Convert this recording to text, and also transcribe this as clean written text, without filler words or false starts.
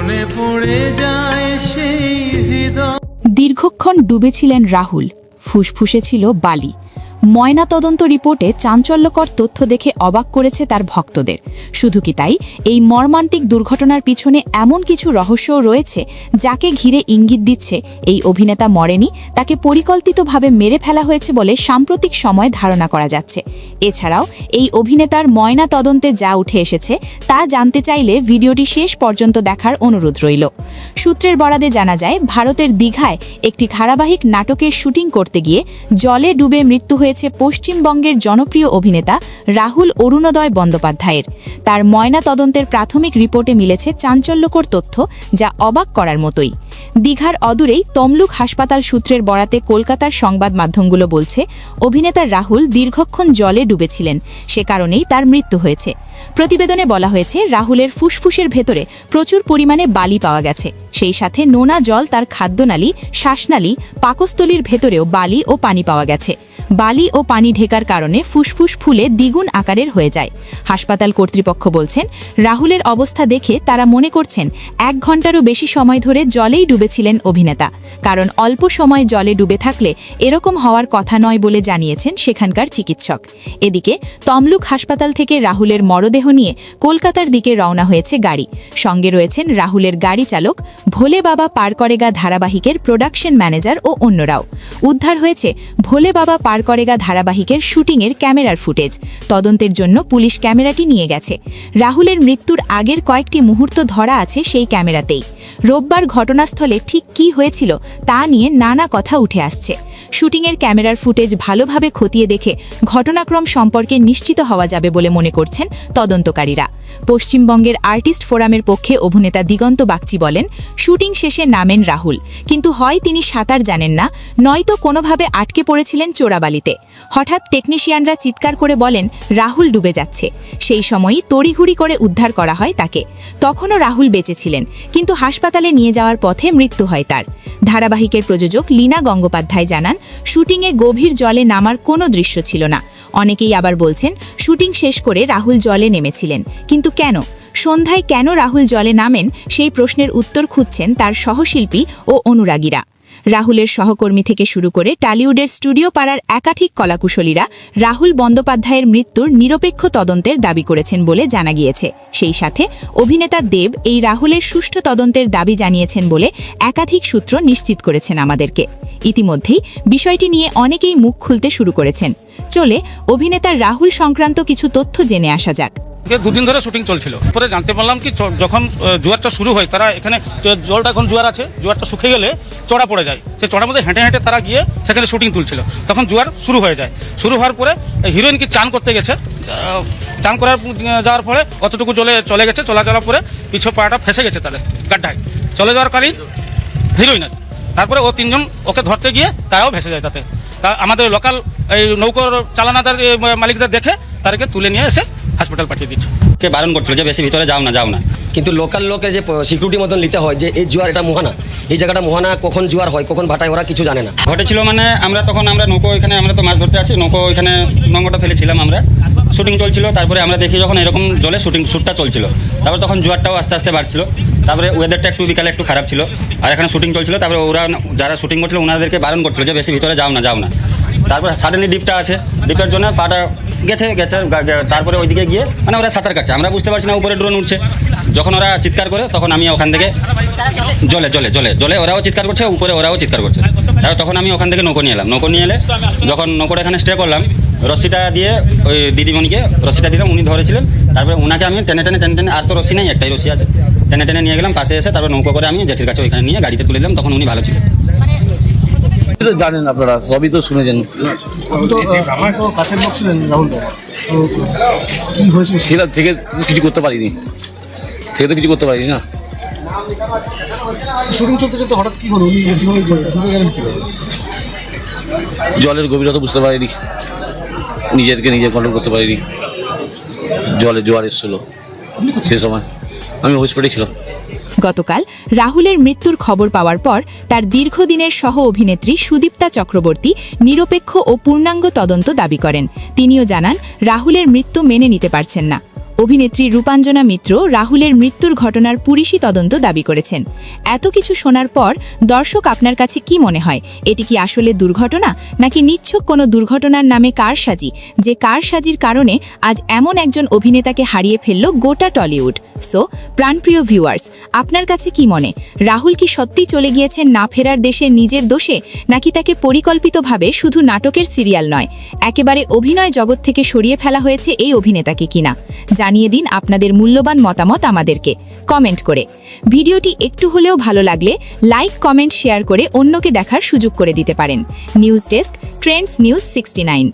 মনে পড়ে যায় সেই হৃদয়। দীর্ঘক্ষণ ডুবেছিলেন রাহুল, ফুসফুসে ছিল বালি। ময়নাতদন্ত রিপোর্টে চাঞ্চল্যকর তথ্য দেখে অবাক করেছে তার ভক্তদের। শুধু কি তাই, এই মর্মান্তিক দুর্ঘটনার পিছনে এমন কিছু রহস্যও রয়েছে যাকে ঘিরে ইঙ্গিত দিচ্ছে এই অভিনেতা মরেনি, তাকে পরিকল্পিতভাবে মেরে ফেলা হয়েছে বলে সাম্প্রতিক সময় ধারণা করা যাচ্ছে। এছাড়াও এই অভিনেতার ময়নাতদন্তে যা উঠে এসেছে তা জানতে চাইলে ভিডিওটি শেষ পর্যন্ত দেখার অনুরোধ রইল। সূত্রের বরাদে জানা যায়, ভারতের দীঘায় একটি ধারাবাহিক নাটকের শুটিং করতে গিয়ে জলে ডুবে মৃত্যু হয়েছে পশ্চিমবঙ্গের জনপ্রিয় অভিনেতা রাহুল অরুণোদয় বন্দ্যোপাধ্যায়ের। তার ময়নাতদন্তের প্রাথমিক রিপোর্টে মিলেছে চাঞ্চল্যকর তথ্য, যা অবাক করার মতোই। দীঘার অদূরেই তমলুক হাসপাতাল সূত্রের বরাতে কলকাতার সংবাদ মাধ্যমগুলো বলছে, অভিনেতা রাহুল দীর্ঘক্ষণ জলে ডুবেছিলেন, সে কারণেই তার মৃত্যু হয়েছে। প্রতিবেদনে বলা হয়েছে, রাহুলের ফুসফুসের ভেতরে প্রচুর পরিমাণে বালি পাওয়া গেছে, সেই সাথে নোনা জল তার খাদ্যনালী, শ্বাসনালী, পাকস্থলীর ভেতরেও বালি ও পানি পাওয়া গেছে। বালি ও পানি ঢেকার কারণে ফুসফুস ফুলে দ্বিগুণ আকারের হয়ে যায়। হাসপাতাল কর্তৃপক্ষ বলছেন, রাহুলের অবস্থা দেখে তারা মনে করছেন 1 ঘন্টারও বেশি সময় ধরে জলেই ডুবেছিলেন অভিনেতা, কারণ অল্প সময় জলে ডুবে থাকলে এরকম হওয়ার কথা নয় বলে জানিয়েছেন সেখানকার চিকিৎসক। এদিকে তমলুক হাসপাতাল থেকে রাহুলের মরদেহ নিয়ে কলকাতার দিকে রওনা হয়েছে গাড়ি। সঙ্গে রয়েছেন রাহুলের গাড়ি চালক, ভোলে বাবা পার করেগা ধারাবাহিকের প্রোডাকশন ম্যানেজার ও অন্যরাও। উদ্ধার হয়েছে ভোলে বাবা পার করেগা ধারাবাহিকের শুটিংয়ের ক্যামেরার ফুটেজ। তদন্তের জন্য পুলিশ ক্যামেরাটি নিয়ে গেছে। রাহুলের মৃত্যুর আগের কয়েকটি মুহূর্ত ধরা আছে সেই ক্যামেরাতেই। রোববার ঘটনাস্থলে ঠিক কী হয়েছিল তা নিয়ে নানা কথা উঠে আসছে। শুটিংয়ের ক্যামেরার ফুটেজ ভালোভাবে খতিয়ে দেখে ঘটনাক্রম সম্পর্কে নিশ্চিত হওয়া যাবে বলে মনে করছেন তদন্তকারীরা। পশ্চিমবঙ্গের আর্টিস্ট ফোরামের পক্ষে অভিনেতা দিগন্ত বাগচি বলেন, শুটিং শেষে নামেন রাহুল, কিন্তু হয় তিনি সাঁতার জানেন না, নয়তো কোনোভাবে আটকে পড়েছিলেন চোরাবালিতে। হঠাৎ টেকনিশিয়ানরা চিৎকার করে বলেন রাহুল ডুবে যাচ্ছে। সেই সময়ই তড়িঘড়ি করে উদ্ধার করা হয় তাকে। তখনও রাহুল বেঁচে ছিলেন, কিন্তু হাসপাতালে নিয়ে যাওয়ার পথে মৃত্যু হয় তার। ধারাবাহিকের প্রযোজক লীনা গঙ্গোপাধ্যায় জানান, শুটিংয়ে গভীর জলে নামার কোনো দৃশ্য ছিল না। অনেকেই আবার বলছেন, শুটিং শেষ করে রাহুল জলে নেমেছিলেন, কিন্তু কেন? সন্ধ্যায় কেন রাহুল জলে নামেন সেই প্রশ্নের উত্তর খুঁজছেন তার সহশিল্পী ও অনুরাগীরা। রাহুলের সহকর্মী থেকে শুরু করে টলিউডের স্টুডিও পাড়ার একাধিক কলাকুশলীরা রাহুল বন্দ্যোপাধ্যায়ের মৃত্যুর নিরপেক্ষ তদন্তের দাবি করেছেন বলে জানা গিয়েছে। সেই সাথে অভিনেতা দেব এই রাহুলের সুষ্ঠু তদন্তের দাবি জানিয়েছেন বলে একাধিক সূত্র নিশ্চিত করেছেন আমাদেরকে। ইতিমধ্যেই বিষয়টি নিয়ে অনেকেই মুখ খুলতে শুরু করেছেন। চলে অভিনেতা রাহুল সংক্রান্ত কিছু তথ্য জেনে আসা যাক। 2 দিন ধরে শুটিং চলছিল। পরে জানতে পারলাম কি, যখন জোয়ারটা শুরু হয়, তারা এখানে জলটা এখন জোয়ার আছে, জোয়ারটা শুকিয়ে গেলে চড়া পড়ে যায়। সেই চড়ার মধ্যে হেঁটে হেঁটে তারা গিয়ে সেখানে শুটিং তুলছিল। তখন জোয়ার শুরু হয়ে যায়। শুরু হওয়ার পরে হিরোইন কি চান করতে গেছে, চান করার যাওয়ার পরে অতটুকু জলে চলে গেছে। চলাচলার পরে পিছু পাটা ফেসে গেছে তাদের গাড্ডায়। চলে যাওয়ার কালীন হিরোইন আছে। তারপরে ও 3 জন ওকে ধরতে গিয়ে তারাও ভেসে যায়। তাতে আমাদের লোকাল এই নৌকোর চালানাদার মালিকদের দেখে তাদেরকে তুলে নিয়ে এসে হাসপাতাল পাঠিয়ে দিচ্ছে। কে বারণ করছিল যে বেশি ভিতরে যাও না। কিন্তু লোকাল লোকে যে সিকিউরিটি মতন নিতে হয় যে এই জোয়ার এটা মোহানা, এই জায়গাটা মোহানা, কখন জোয়ার হয় কখন ভাটায় ওরা কিছু জানে না। ঘটেছিল মানে আমরা নৌকো এখানে, আমরা তো মাছ ধরতে আসি, নৌকো এখানে নৌকোটা ফেলেছিলাম, আমরা শুটিং চলছিল। তারপরে আমরা দেখি যখন এরকম জলে শ্যুটটা চলছিল, তারপর তখন জোয়ারটাও আস্তে আস্তে বাড়ছিল। তারপরে ওয়েদারটা একটু বিকালে একটু খারাপ ছিল, আর এখানে শুটিং চলছিল। তারপরে ওরা যারা শুটিং করছিল ওনাদেরকে বারণ করছিল যে বেশি ভিতরে যাও না। তারপরে সাডেনলি ডিপটা আছে, ডিপের জন্য পাটা গেছে। তারপরে ওইদিকে গিয়ে মানে ওরা সাঁতার কাটছে, আমরা বুঝতে পারছি না, উপরে ড্রোন উঠছে। যখন ওরা চিৎকার করে তখন আমি ওখান থেকে জলে ওরাও চিৎকার করছে, উপরে ওরাও চিৎকার করছে। তারপর তখন আমি ওখান থেকে নৌকো নিয়ে এলাম। নৌকো নিয়ে এলে যখন নৌকোটা এখানে স্টে করলাম, রশিটা দিয়ে ওই দিদিমণিকে রশিটা দিলাম, উনি ধরেছিলেন। তারপরে ওনাকে আমি টেনে, আর তো রশি নেই, একটাই রশি আছে, টেনে নিয়ে গেলাম পাশে এসে। তারপর নৌকো করে আমি জেঠির কাছে ওইখানে নিয়ে গাড়িতে তুলে দিলাম। তখন উনি ভালো ছিল। জানেন আপনারা, সবই তো শুনেছেন। সেটা থেকে কিছু করতে পারিনি, না। জলের গভীরতা বুঝতে পারিনি, নিজে কন্ট্রোল করতে পারিনি। জোয়ার এসেছিল, সে সময় আমি হসপিটালে ছিলাম। গতকাল রাহুলের মৃত্যুর খবর পাওয়ার পর তার দীর্ঘদিনের সহ অভিনেত্রী সুদীপ্তা চক্রবর্তী নিরপেক্ষ ও পূর্ণাঙ্গ তদন্ত দাবি করেন। তিনিও জানান, রাহুলের মৃত্যু মেনে নিতে পারছেন না। অভিনেত্রী রূপাঞ্জনা মিত্র রাহুলের মৃত্যুর ঘটনার পুলিশি তদন্ত দাবি করেছেন। এত কিছু শোনার পর দর্শক আপনার কাছে কি মনে হয়? এটি কি আসলে দুর্ঘটনা, নাকি নিচ্ছক কোনো দুর্ঘটনার নামে কারসাজি, যে কারসাজির কারণে আজ এমন একজন অভিনেতাকে হারিয়ে ফেলল গোটা টলিউড? সো প্রাণপ্রিয় ভিউয়ার্স, আপনার কাছে কি মনে? রাহুল কি সত্যি চলে গিয়েছেন না ফেরার দেশে নিজের দোষে, নাকি তাকে পরিকল্পিতভাবে শুধু নাটকের সিরিয়াল নয়, একেবারে অভিনয় জগৎ থেকে সরিয়ে ফেলা হয়েছে এই অভিনেতাকে কিনা? জানিয়ে দিন আপনাদের মূল্যবান মতামত আমাদেরকে কমেন্ট করে। ভিডিওটি একটু হলেও ভালো লাগলে লাইক, কমেন্ট, শেয়ার করে অন্যকে দেখার সুযোগ করে দিতে পারেন। News desk, Trends news 69।